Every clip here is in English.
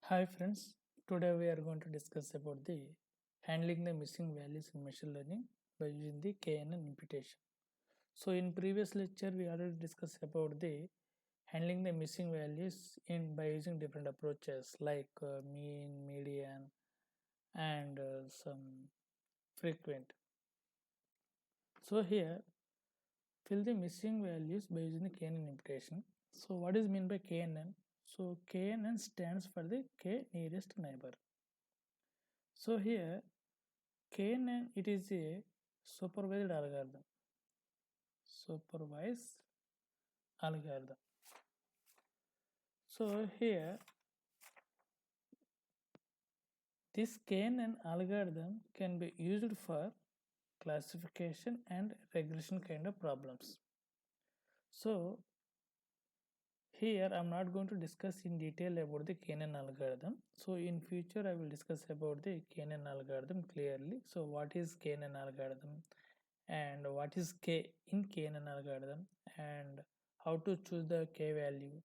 Hi friends, today we are going to discuss about the handling the missing values in machine learning by using the KNN imputation. So in previous lecture we already discussed about the handling the missing values in by using different approaches like mean, median and some frequent. So here fill the missing values by using the KNN imputation. So what is mean by KNN? So KNN stands for the K nearest neighbor. So here KNN, it is a supervised algorithm. Supervised algorithm. So here this KNN algorithm can be used for classification and regression kind of problems. So here I'm not going to discuss in detail about the KNN algorithm. So in future I will discuss about the KNN algorithm clearly. So what is KNN algorithm and what is K in KNN algorithm and how to choose the K value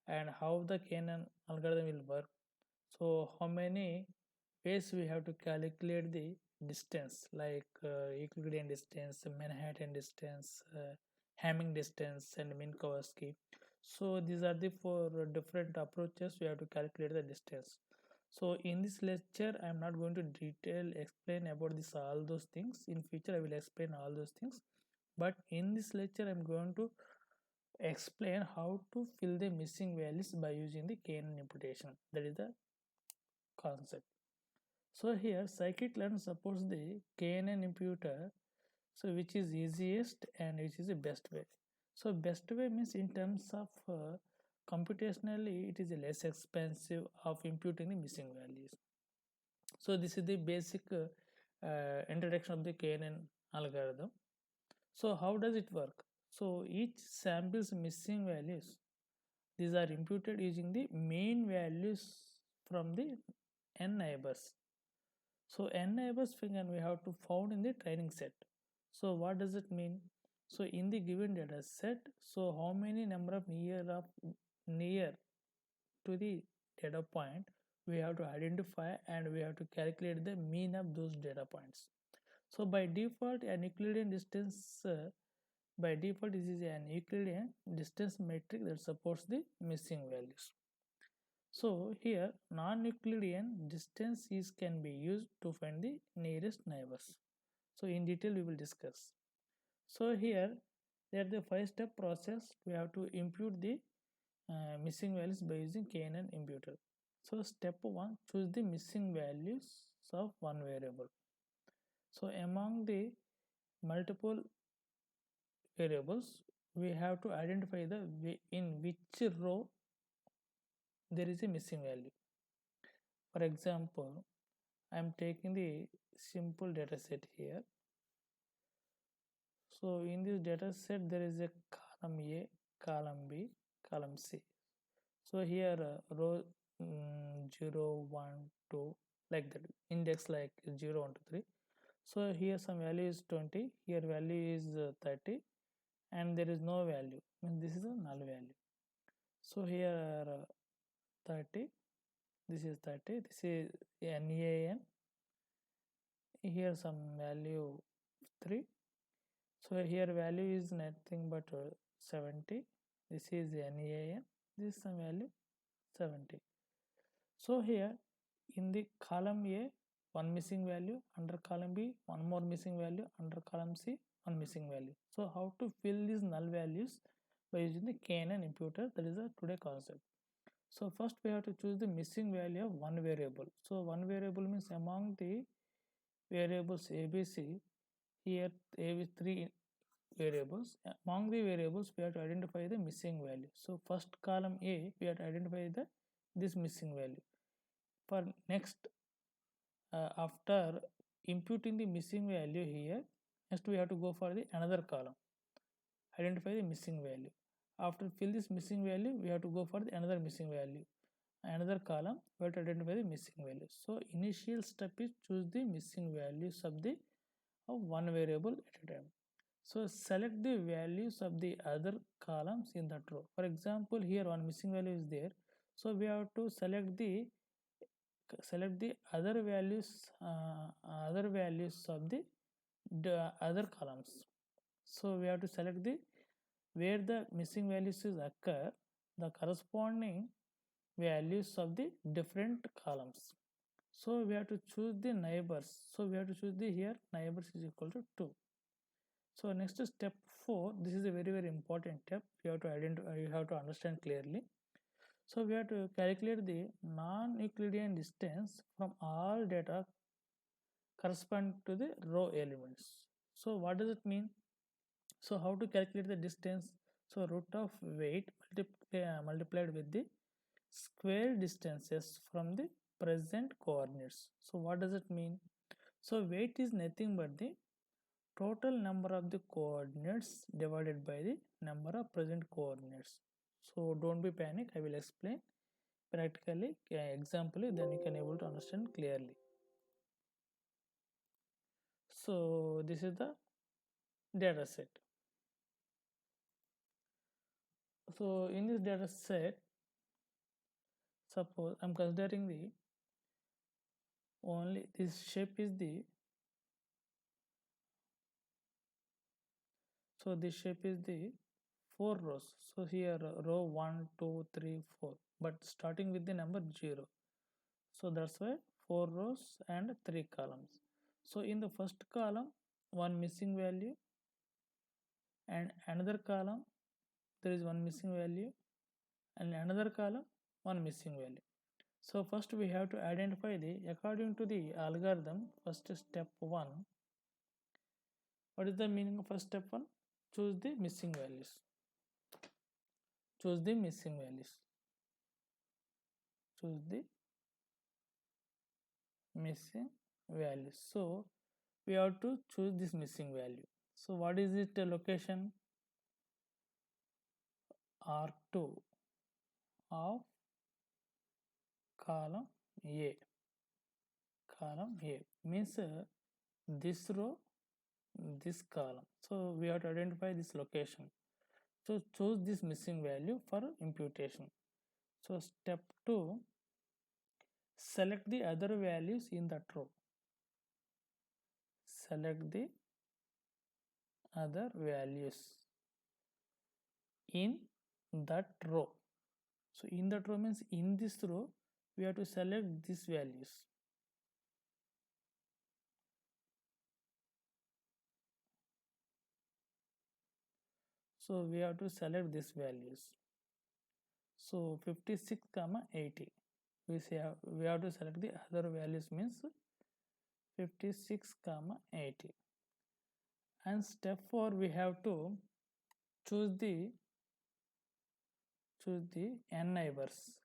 and how the KNN algorithm will work. So how many ways we have to calculate the distance like Euclidean distance, Manhattan distance, Hamming distance and Minkowski. So these are the four different approaches we have to calculate the distance. So in this lecture I am not going to detail explain about this all those things. In future I will explain all those things, but in this lecture I am going to explain how to fill the missing values by using the KNN imputation. That is the concept. So here scikit-learn supports the KNN imputer, so which is easiest and which is the best way. So best way means in terms of computationally it is less expensive of imputing the missing values. So this is the basic introduction of the KNN algorithm. So how does it work? So each sample's missing values, these are imputed using the main values from the n neighbors. So n neighbors can we have to found in the training set. So what does it mean? So in the given data set, so how many number of near to the data point we have to identify and we have to calculate the mean of those data points. So by default an Euclidean distance by default this is an Euclidean distance metric that supports the missing values. So here non-Euclidean distance is can be used to find the nearest neighbors. So in detail we will discuss. So here there the 5-step process we have to impute the missing values by using KNN imputer. So step 1, choose the missing values of one variable. So among the multiple variables we have to identify the in which row there is a missing value. For example, I am taking the simple data set here. So in this data set there is a column A, column B, column C. So here row 0, 1, 2 like that, index like 0, 1, 2, 3. So here some value is 20, here value is 30 and there is no value, means this is a null value. So here 30, this is 30, this is NAN, here some value 3. So here value is nothing but 70, this is NAN, this is some value 70. So here in the column A one missing value, under column B one more missing value, under column C one missing value. So how to fill these null values by using the KNN imputer, that is the today concept. So first we have to choose the missing value of one variable. So one variable means among the variables ABC, here A with 3 variables. Among the variables we have to identify the missing value. So first column A we have to identify this missing value. For next after imputing the missing value here, next we have to go for the another column, identify the missing value. After fill this missing value we have to go for the another missing value, another column we have to identify the missing value. So initial step is choose the missing values of one variable at a time. So select the values of the other columns in that row. For example, here one missing value is there, so we have to select the select the other values of the other columns. So we have to select the where the missing values is occur, the corresponding values of the different columns. So we have to choose the neighbors. So we have to choose the here neighbors is equal to 2. So next is step 4. This is a very important step. You have to identify, you have to understand clearly. So we have to calculate the non-Euclidean distance from all data correspond to the row elements. So what does it mean? So how to calculate the distance? So root of weight multiplied with the square distances from the present coordinates. So what does it mean? So weight is nothing but the total number of the coordinates divided by the number of present coordinates. So don't be panic, I will explain practically example, then you can able to understand clearly. So this is the data set. So in this data set, suppose I'm considering the only this shape is the, so this shape is the 4 rows. So here row 1 2 3 4, but starting with the number 0. So that's why 4 rows and 3 columns. So in the first column one missing value, and another column there is one missing value, and another column one missing value. So first we have to identify the, according to the algorithm, first step 1. What is the meaning of first step 1? Choose the missing values. Choose the missing values. Choose the missing values. So we have to choose this missing value. So what is it location? R2 of column A. Column A means this row, this column. So we have to identify this location. So choose this missing value for imputation. So step 2, select the other values in that row. Select the other values in that row. So in that row means in this row we have to select these values. So we have to select these values. So 56 comma 80. We have to select the other values means 56 comma 80. And step 4 we have to choose the n neighbors.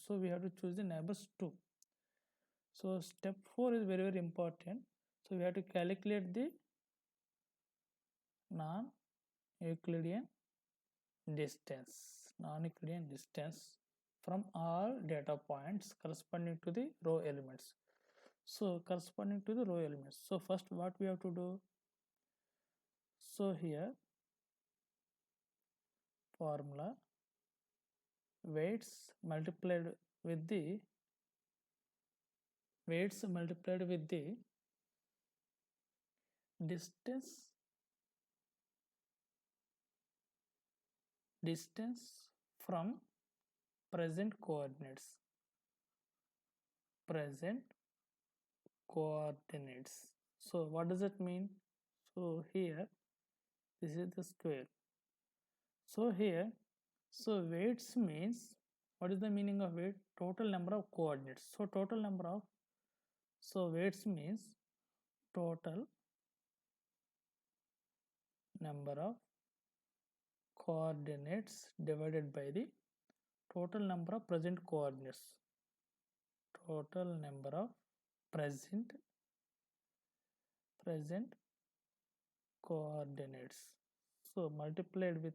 So we have to choose the neighbors 2. So step 4 is very important. So we have to calculate the non-Euclidean distance from all data points corresponding to the row elements. So corresponding to the row elements. So first what we have to do? So here formula weights multiplied with the distance from present coordinates. So what does it mean? So here this is the square. So here, so weights means, what is the meaning of weight? Total number of coordinates. So total number of, so weights means total number of coordinates divided by the total number of present coordinates. Total number of present coordinates. So multiplied with,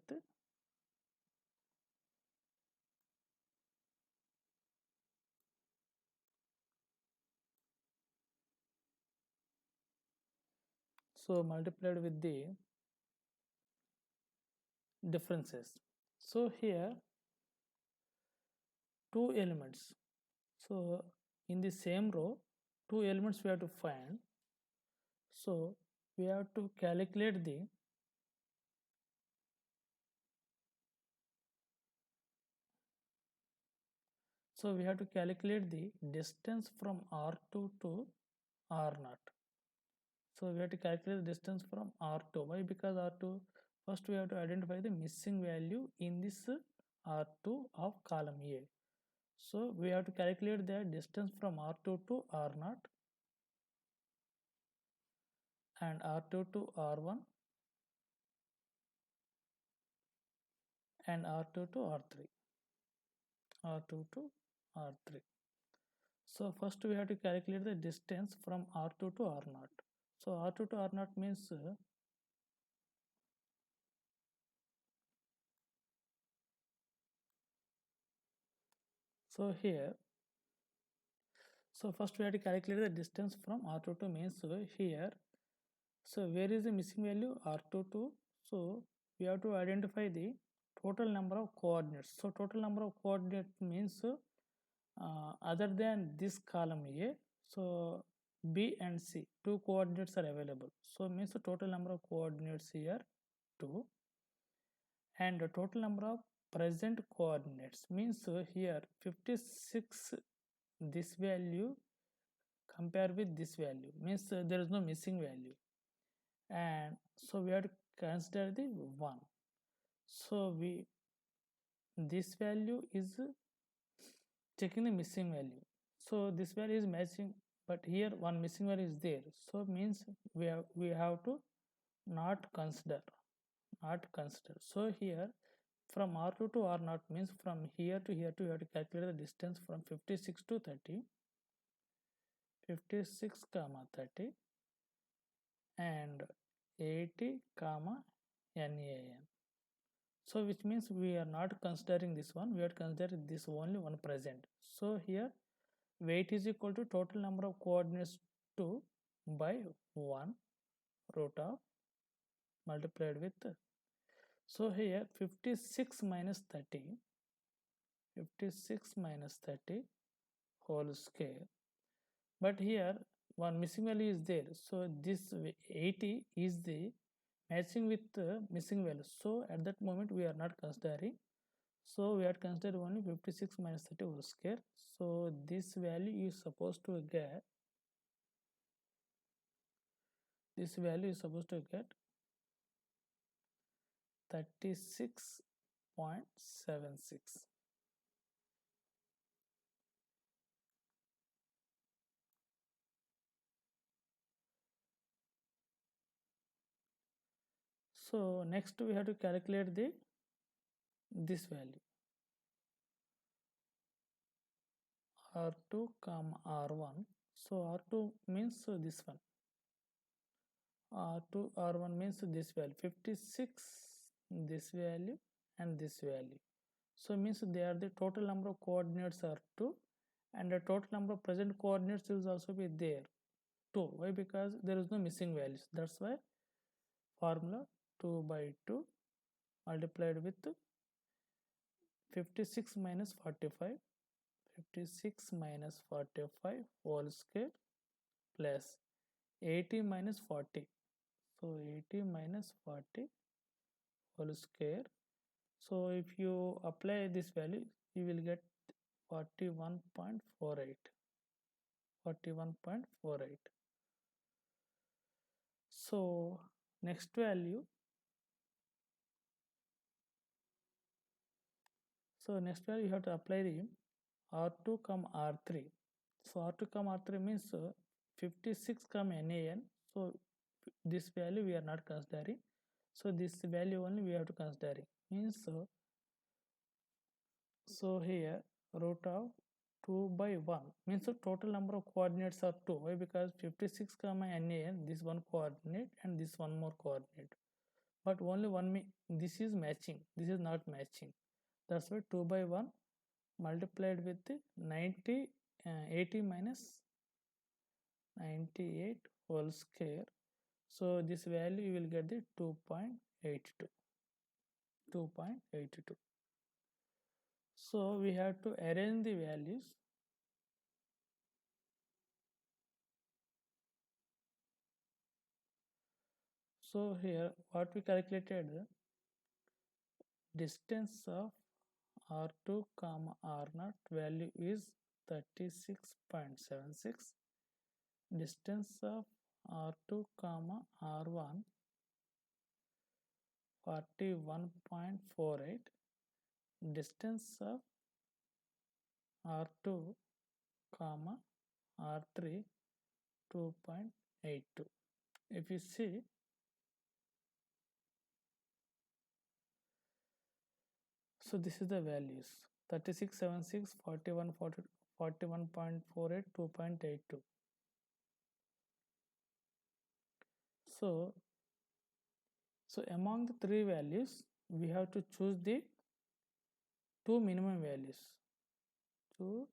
the differences. So here two elements. So in the same row, two elements we have to find. So we have to calculate the distance from R2 to R0. So we have to calculate the distance from R2. Why? Because R2, first we have to identify the missing value in this R2 of column A. So we have to calculate the distance from R2 to R0 and R2 to R1 and R2 to R3. R2 to R3. So first we have to calculate the distance from R2 to R0. So R2 to R0 means so here. So first we have to calculate the distance from R2 to means here. So where is the missing value? R2 to. So we have to identify the total number of coordinates. So total number of coordinates means other than this column A, so B and C, two coordinates are available. So means the total number of coordinates here 2, and the total number of present coordinates means here 56, this value compare with this value means there is no missing value, and so we have to consider the 1. So this value is checking the missing value. So this value is matching, but here one missing value is there. So means we have to not consider. So here from R2 to R0 means from here to here to you have to calculate the distance from 56 to 30, 56 comma 30, and 80 comma NAN. So which means we are not considering this one, we are considering this only one present. So here weight is equal to total number of coordinates 2 by 1 root of multiplied with. So here 56 minus 30, 56 minus 30 whole square, but here one missing value is there. So this 80 is the matching with the missing value. So at that moment we are not considering. So we are considering only 56 minus 30 whole square. So this value is supposed to get 36.76. So next we have to calculate this value R2 comma R1. So R2 means this one, R2 R1 means this value 56, this value and this value. So means they are the total number of coordinates are 2, and the total number of present coordinates will also be there 2. Why? Because there is no missing values. That's why formula 2 by 2 multiplied with 56 minus 45, 56 minus 45 whole square plus 80 minus 40. So 80 minus 40 whole square. So if you apply this value, you will get 41.48. 41.48. So next value. So next value you have to apply the R2 come R3. So R2 come R3 means 56 come NAN. So this value we are not considering. So this value only we have to considering. Means so here root of 2 by 1 means the total number of coordinates are 2. Why? Because 56 comma NAN, this one coordinate and this one more coordinate. But only one, this is matching, this is not matching. That's why 2 by 1 multiplied with 90, 80 minus 98 whole square. So this value you will get the 2.82. 2.82. So we have to arrange the values. So here what we calculated, distance of R2 comma R0 value is 36.76. Distance of R2 comma R1 41.48. Distance of R2 comma R3 2.82. If you see, so this is the values 36, 76, 41, 40, 41.48, 2.82. So among the three values, we have to choose the two minimum values. Two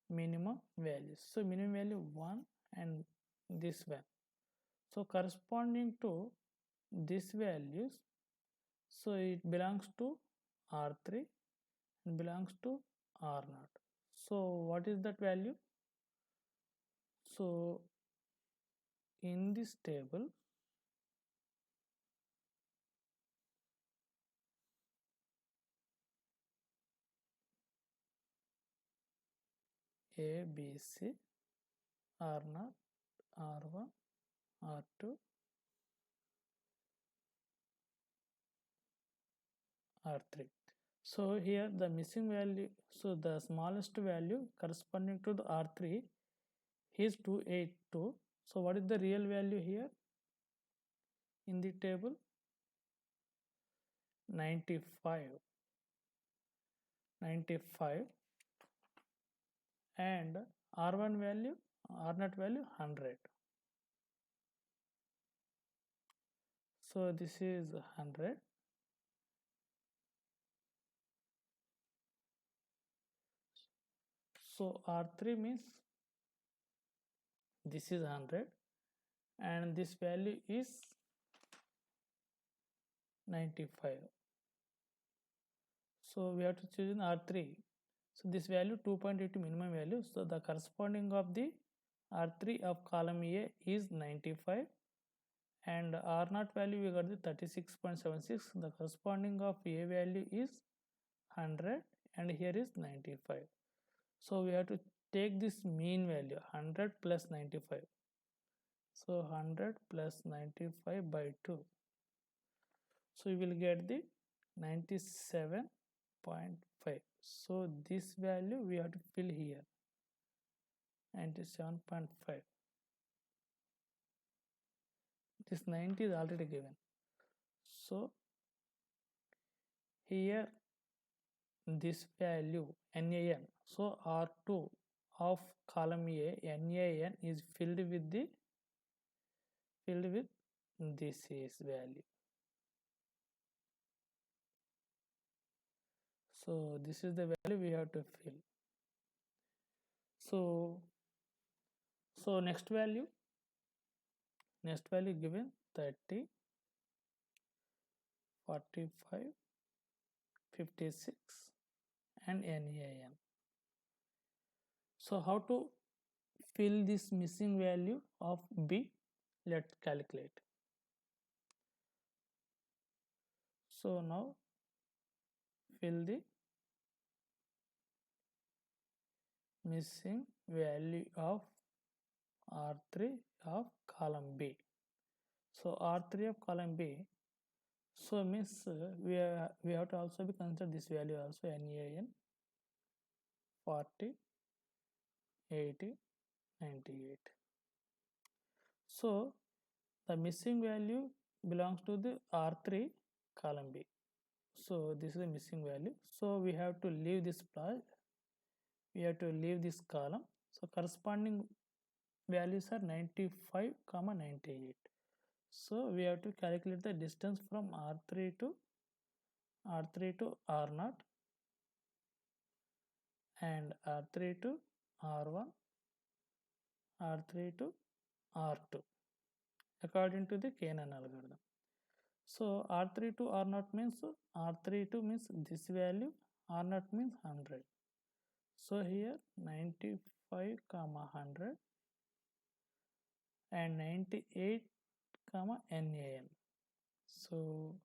minimum values. So minimum value 1 and this one. So corresponding to these values, so it belongs to R3 and belongs to R0. So what is that value? So in this table, A, B, C, R0, R1, R2, R3. So here the missing value, so the smallest value corresponding to the R3 is 282. So what is the real value here in the table? 95. And R1 value, R0 value 100. So this is 100. So R3 means this is 100 and this value is 95. So we have to choose in R3. So this value 2.82 minimum value. So the corresponding of the R3 of column A is 95 and R0 value we got the 36.76. The corresponding of A value is 100 and here is 95. So we have to take this mean value 100 plus 95. So 100 plus 95 by 2. So you will get the 97.5. So this value we have to fill here, 97.5. This 90 is already given. So here this value NaN. So R2 of column A NaN is filled with this is value. So this is the value we have to fill. So next value given 30, 45, 56 and NaN. So how to fill this missing value of B? Let's calculate. So now fill the missing value of R3 of column B. So R3 of column B, so means we have to also be consider this value also NaN 40, 80, 98. So the missing value belongs to the R3 column B. So this is the missing value. So we have to leave this column. So corresponding values are 95, 98. So we have to calculate the distance from R3 to R0 and R3 to R1, R3 to R2 according to the K&N algorithm. So R3 to R0 means R32 means this value, R0 means 100. So here 95, 100 and 98 comma NAN. So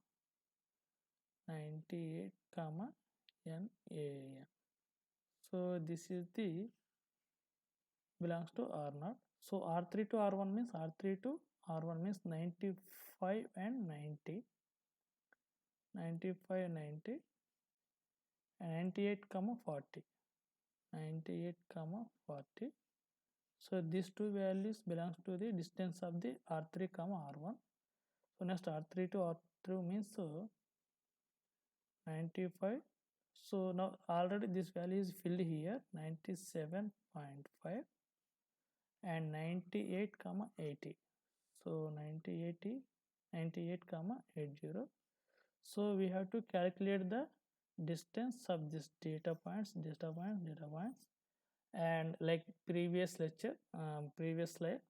98 comma NAN. So this is the belongs to R0. So R3 to R1 means R3 to R1 means 95 and 90, 95 90, and 98 comma 40, 98 comma 40. So these two values belongs to the distance of the R3 comma R1. So next R3 to R2 means 95. So now already this value is filled here, 97.5 and 98 comma 80. So 98 comma 80. So we have to calculate the distance of this data points, and like previous lecture, previous slide.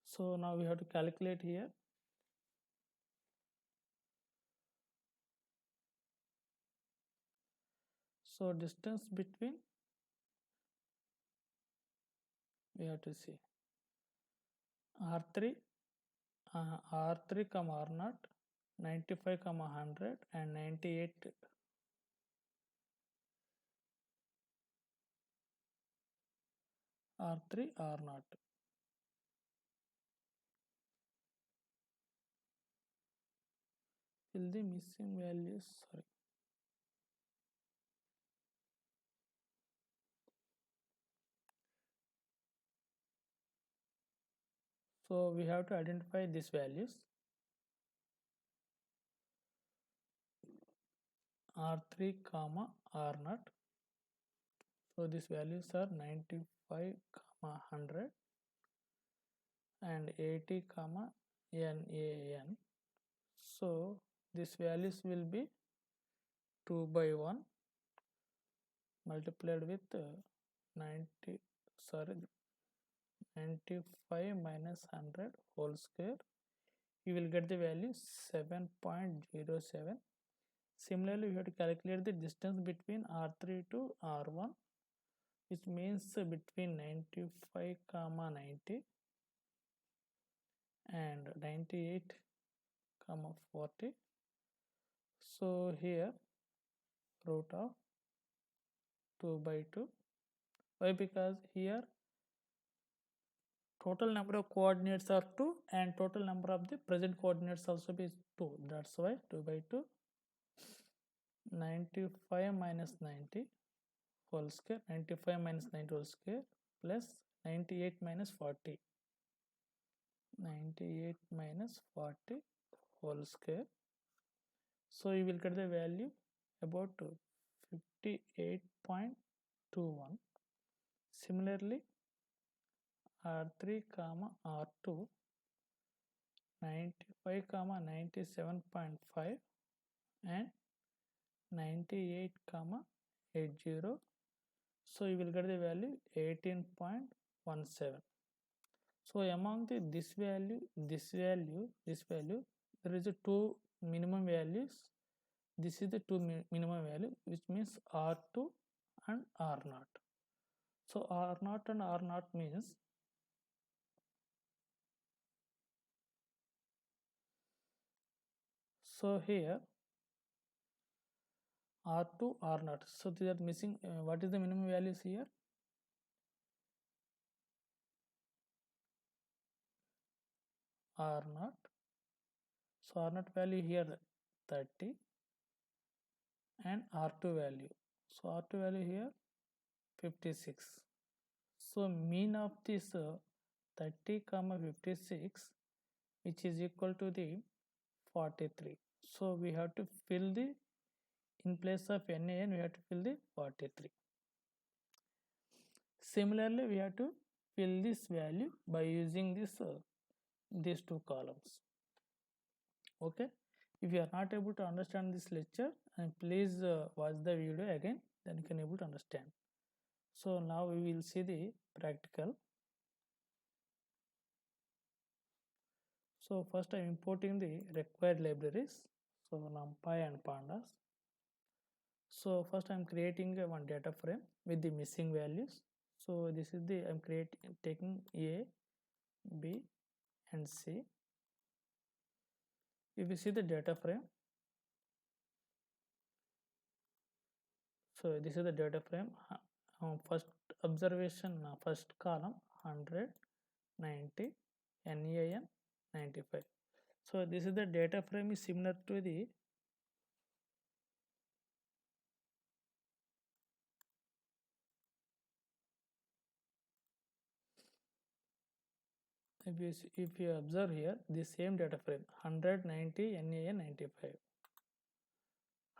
So now we have to calculate here. So distance between, we have to see R3, R3 comma R0, 95 comma 100 and 98 R3 R0. Fill the missing values. Sorry. So we have to identify these values. R3 comma R0. So these values are 95 comma 100 and 80 comma NAN. So these values will be 2 by 1 multiplied with 95 minus 100 whole square. You will get the value 7.07. Similarly, we have to calculate the distance between R3 to R1, which means between 95 comma 90 and 98 comma 40. So here root of 2 by 2. Why? Because here total number of coordinates are 2 and total number of the present coordinates also is 2. That's why 2 by 2. 95 minus 90 whole square, 95 minus 90 whole square plus 98 minus 40, 98 minus 40 whole square. So you will get the value about 58.21. Similarly, R3 comma R2, 95 comma 97.5 and 98 comma 80. So you will get the value 18.17. So among this value, there is a two minimum values. This is the two minimum value, which means R2 and R0. So R0 and R0 means so here R2 R0. So they are missing. What is the minimum values here? R0. So R0 value here 30 and R2 value. So R2 value here 56. So mean of this 30 comma 56, which is equal to the 43. So we have to fill the, in place of NAN we have to fill the 43. Similarly, we have to fill this value by using this these two columns. Okay. If you are not able to understand this lecture, and please watch the video again, then you can able to understand. So now we will see the practical. So first I am importing the required libraries. So NumPy and Pandas. So first I am creating one data frame with the missing values. So this is the, I am taking A B and C. If you see the data frame, so this is the data frame. First observation, first column 100, 90, NAN 95. So this is the data frame is similar to the if you observe here the same data frame 190 NAN 95,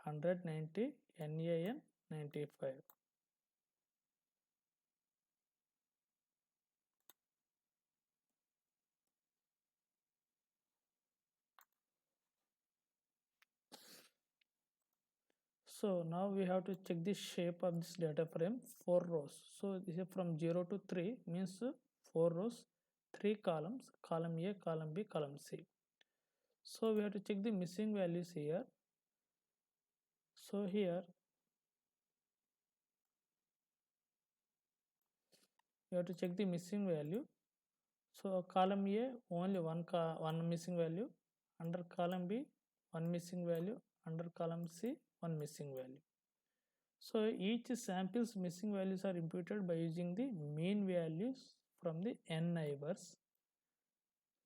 190 NAN 95. So now we have to check the shape of this data frame, 4 rows. So this is from 0 to 3 means 4 rows, 3 columns, column A, column B, column C. So we have to check the missing values here. So here you have to check the missing value. So column A only one missing value, under column B one missing value, under column C one missing value. So each sample's missing values are imputed by using the mean values from the n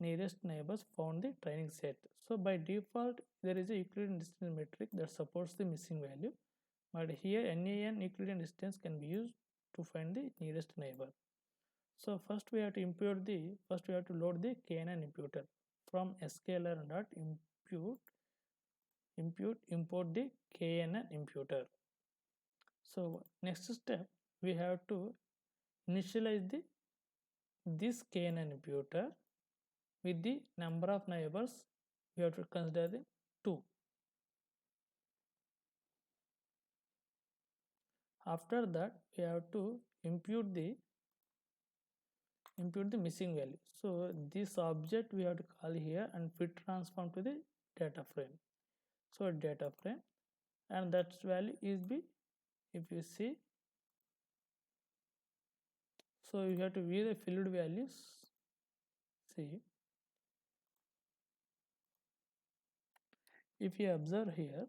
nearest neighbors found the training set. So by default there is a Euclidean distance metric that supports the missing value, but here NaN Euclidean distance can be used to find the nearest neighbor. So first we have to load the KNN imputer from import the KNN imputer. So next step we have to initialize this KNN imputer with the number of neighbors. We have to consider the 2. After that we have to impute the missing value. So this object we have to call here and fit transform to the data frame. So data frame, and that value is b. If you see, so you have to view the filled values. See, if you observe here,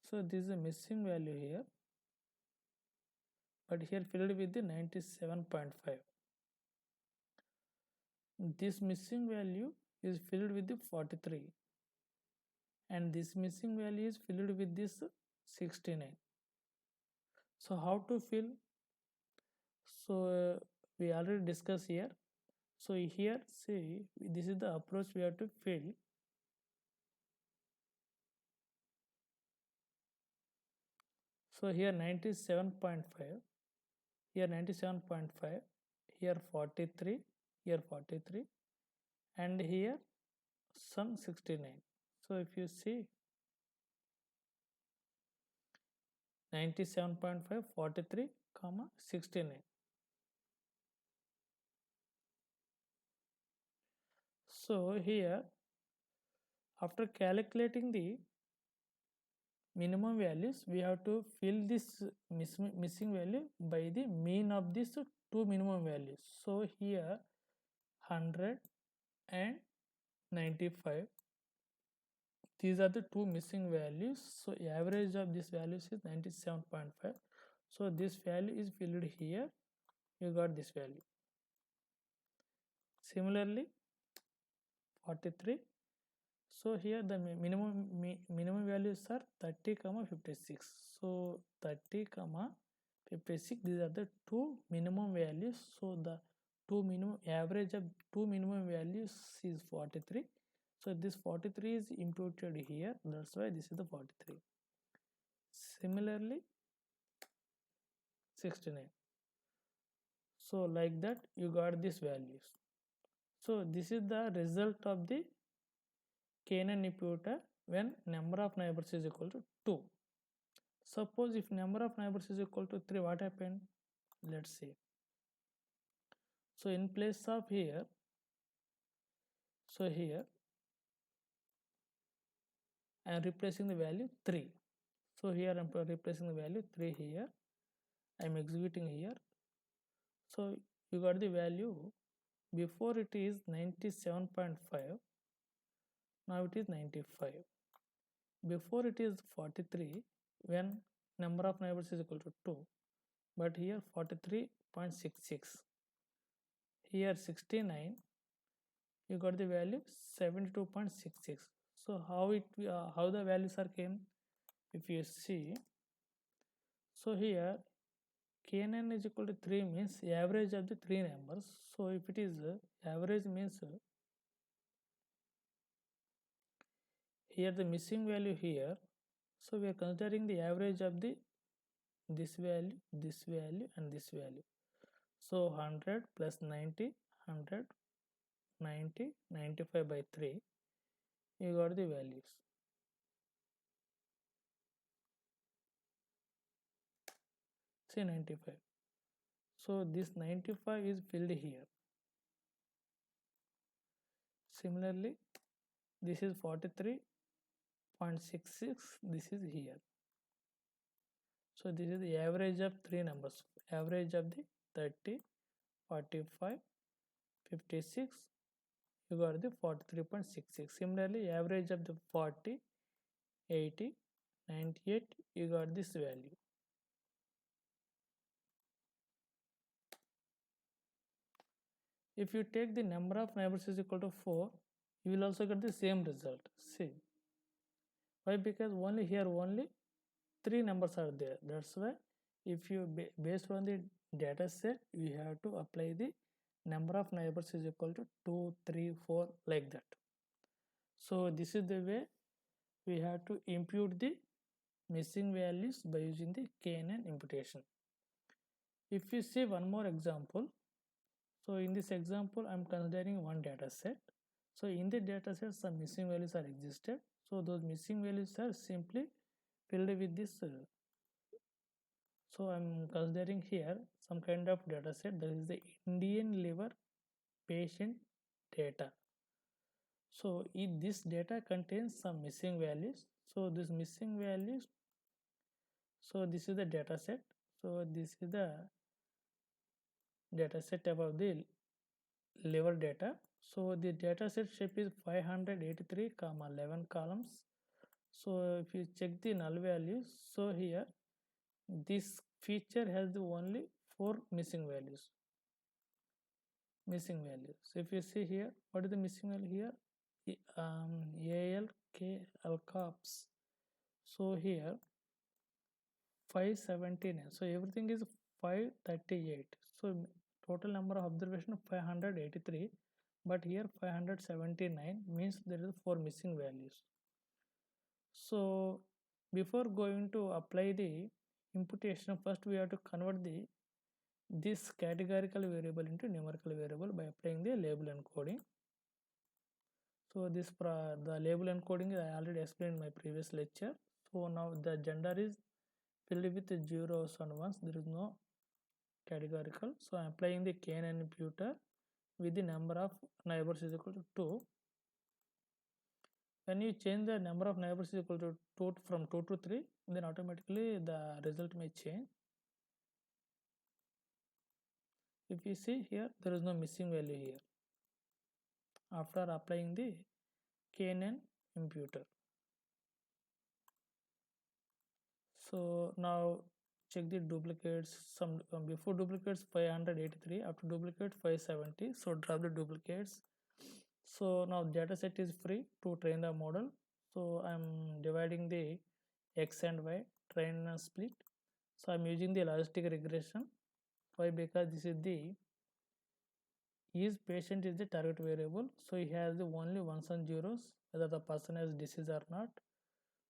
so this is a missing value here, but here filled with the 97.5. This missing value is filled with the 43, and this missing value is filled with this 69. So how to fill? So we already discussed here. So here see, this is the approach we have to fill. So here 97.5, here 97.5, here 43, here 43, and here some 69. So if you see 97.5, 43, 69. So here after calculating the minimum values, we have to fill this missing value by the mean of these two minimum values. So here 100 and 95, these are the two missing values. So average of these values is 97.5. So this value is filled here, you got this value. Similarly 43, so here the minimum values are 30, 56. So 30, 56, these are the two minimum values. So the average of two minimum values is 43. So this 43 is imputed here, that's why this is the 43. Similarly 69. So like that you got these values. So this is the result of the KNN imputer when number of neighbors is equal to 2. Suppose if number of neighbors is equal to 3, what happened? Let's see. So in place of here, so here I am replacing the value 3. So here I am replacing the value 3 here, I am executing here. So you got the value. Before it is 97.5, now it is 95. Before it is 43 when number of neighbors is equal to 2, but here 43.66. Here 69, you got the value 72.66. So how the values are came? If you see, so here kn is equal to 3 means average of the three numbers. So if it is average means here the missing value here. So we are considering the average of the this value, and this value. So 100 plus 90, 100, 90, 95 by 3, you got the values. See 95. So this 95 is filled here. Similarly, this is 43.66, this is here. So this is the average of three numbers. Average of the 30, 45, 56, you got the 43.66. Similarly, average of the 40, 80, 98, you got this value. If you take the number of neighbors is equal to 4, you will also get the same result. See, why? Because only here only 3 numbers are there. That's why if you based on the data set, you have to apply the number of neighbors is equal to 2, 3, 4 like that. So this is the way we have to impute the missing values by using the KNN imputation. If you see one more example, so in this example I'm considering one data set. So in the data set some missing values are existed. So those missing values are simply filled with this. So I'm considering here some kind of data set, that is the Indian liver patient data. So this data contains some missing values. So this missing values, so this is the data set. So this is the data set about the liver data. So the data set shape is 583, 11 columns. So if you check the null values, so here this feature has the only 4 missing values. So if you see here, what is the missing value here? ALK so here 579. So everything is 538. So total number of observation 583, but here 579 means there is 4 missing values. So before going to apply the imputation, first we have to convert this categorical variable into numerical variable by applying the label encoding. So the label encoding I already explained in my previous lecture. So now the gender is filled with zeros and ones, there is no categorical. So I am applying the KNN imputer with the number of neighbors is equal to 2. When you change the number of neighbors is equal to 2 from 2 to 3, then automatically the result may change. If you see here, there is no missing value here after applying the KNN imputer. So now check the duplicates. Some before duplicates 583, after duplicate 570. So drop the duplicates. So now data set is free to train the model. So I'm dividing the x and y train and split. So I'm using the logistic regression. Why? Because this is the patient is the target variable. So he has the only ones and zeros, whether the person has disease or not.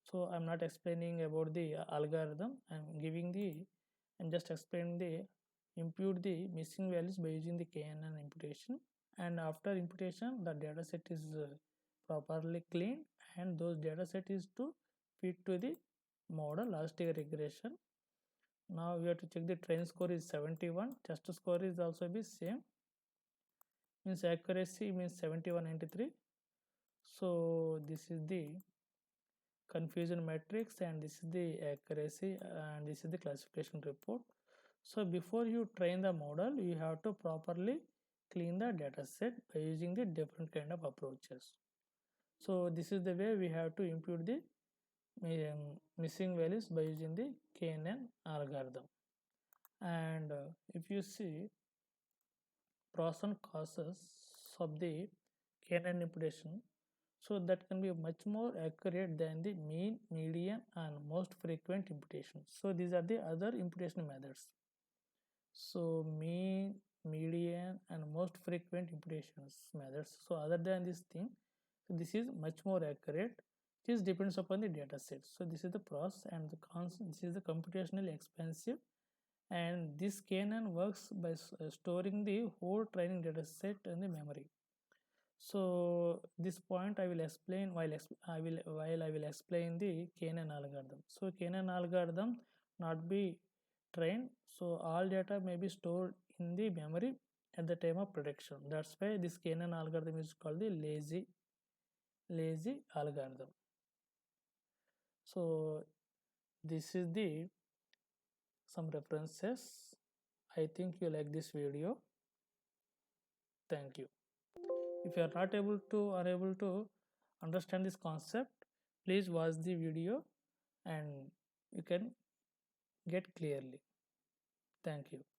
So I'm not explaining about the algorithm. I'm just explaining the impute the missing values by using the KNN imputation. And after imputation, the data set is properly cleaned, and those data set is to fit to the model logistic regression. Now we have to check the train score is 71, test score is also be same, means accuracy means 7193. So this is the confusion matrix and this is the accuracy and this is the classification report. So before you train the model, you have to properly clean the data set by using the different kind of approaches. So this is the way we have to impute the missing values by using the KNN algorithm. And if you see pros and causes of the KNN imputation, so that can be much more accurate than the mean, median and most frequent imputation. So these are the other imputation methods. So mean, median and most frequent imputations methods. So other than this thing, this is much more accurate. This depends upon the data set. So this is the pros and the cons. This is the computationally expensive, and this KNN works by storing the whole training data set in the memory. So this point I will explain while I will explain the KNN algorithm. So KNN algorithm not be trained, so all data may be stored in the memory at the time of prediction. That's why this KNN algorithm is called the lazy algorithm. So this is the some references. I think you like this video. Thank you. If you are not able to unable to understand this concept, please watch the video and you can get clearly. Thank you.